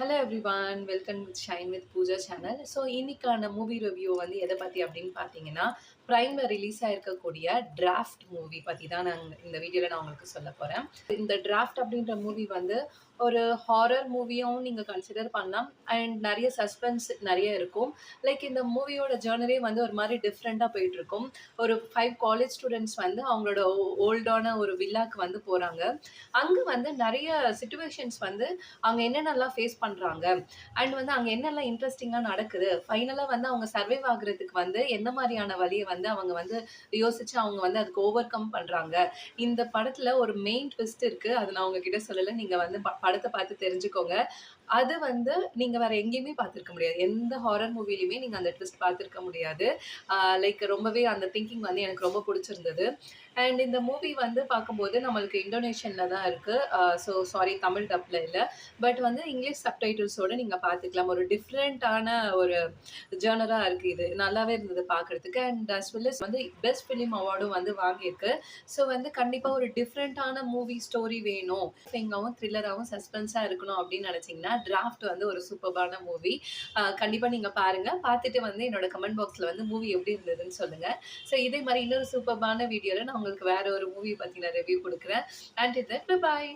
Hello everyone, welcome with shine with Pooja channel. So இன்னைக்கான movie review வந்து எதை பற்றி அப்படின்னு பார்த்தீங்கன்னா, ப்ரைமில் ரிலீஸ் ஆயிருக்கக்கூடிய டிராஃப்ட் மூவி பற்றி தான் இந்த வீடியோவில் நான் உங்களுக்கு சொல்ல போகிறேன். இந்த டிராஃப்ட் அப்படின்ற மூவி வந்து ஒரு ஹாரர் மூவியாகவும் நீங்கள் கன்சிடர் பண்ணலாம். அண்ட் நிறைய சஸ்பென்ஸ் நிறைய இருக்கும். லைக் இந்த மூவியோட ஜேர்னரே வந்து ஒரு மாதிரி டிஃப்ரெண்ட்டாக போயிட்டுருக்கும். ஒரு 5 காலேஜ் ஸ்டூடெண்ட்ஸ் வந்து அவங்களோட ஓல்டான ஒரு வில்லாக்கு வந்து போகிறாங்க. அங்கே வந்து நிறைய சிச்சுவேஷன்ஸ் வந்து அவங்க என்னென்னலாம் ஃபேஸ் பண்றாங்க. அண்ட் வந்து அங்க என்னெல்லாம் இன்ட்ரஸ்டிங்கா நடக்குது. ஃபைனலா வந்து அவங்க சர்வைவ் ஆகுறதுக்கு வந்து எந்த மாரியான வழிய வந்து அவங்க வந்து யோசிச்சு அவங்க வந்து அதுக்கு ஓவர் கம் பண்றாங்க. இந்த படத்துல ஒரு மெயின் ட்விஸ்ட் இருக்கு. அது நான் உங்ககிட்ட சொல்லல. நீங்க வந்து படத்த பார்த்து தெரிஞ்சுக்கோங்க. அது வந்து நீங்க வேற எங்கேயுமே பார்த்திருக்க முடியாது. எந்த ஹாரர் மூவிலயுமே நீங்க அந்த ட்விஸ்ட் பார்த்திருக்க முடியாது. லைக் ரொம்பவே அந்த திங்கிங் வந்து எனக்கு ரொம்ப புடிச்சிருந்தது. அண்ட் இந்த மூவி வந்து பார்க்கும்போது நம்மளுக்கு இந்தோனேஷியன்ல தான் இருக்கு. ஸோ சாரி, தமிழ் டப்ல இல்ல. பட் வந்து இங்கிலீஷ் சப்டைட்டில்ஸோட நீங்க பார்த்துக்கலாம். ஒரு டிஃப்ரெண்ட்டான ஒரு ஜர்னரா இருக்கு இது. நல்லாவே இருந்தது பார்க்கறதுக்கு. அண்ட் அஸ் வெல் அஸ் வந்து பெஸ்ட் ஃபிலிம் அவார்டும் வந்து வாங்கியிருக்கு. ஸோ வந்து கண்டிப்பா ஒரு டிஃப்ரெண்ட்டான மூவி ஸ்டோரி வேணும். ஃபெங்காவும், த்ரில்லராவும், சஸ்பென்ஸா இருக்கணும் அப்படின்னு நினைச்சீங்கன்னா, டிராஃப்ட் வந்து ஒரு சூப்பர்பான மூவி. கண்டிப்பா நீங்க பாருங்க. பார்த்துட்டு வந்து என்னோட கமெண்ட் பாக்ஸ்ல வந்து மூவி எப்படி இருந்ததுன்னு சொல்லுங்க. ஸோ இதே மாரி இன்னொரு சூப்பர்பான வீடியோல நான் உங்களுக்கு வேற ஒரு மூவி பத்தின ரிவ்யூ குடுக்குறேன். Until then bye bye.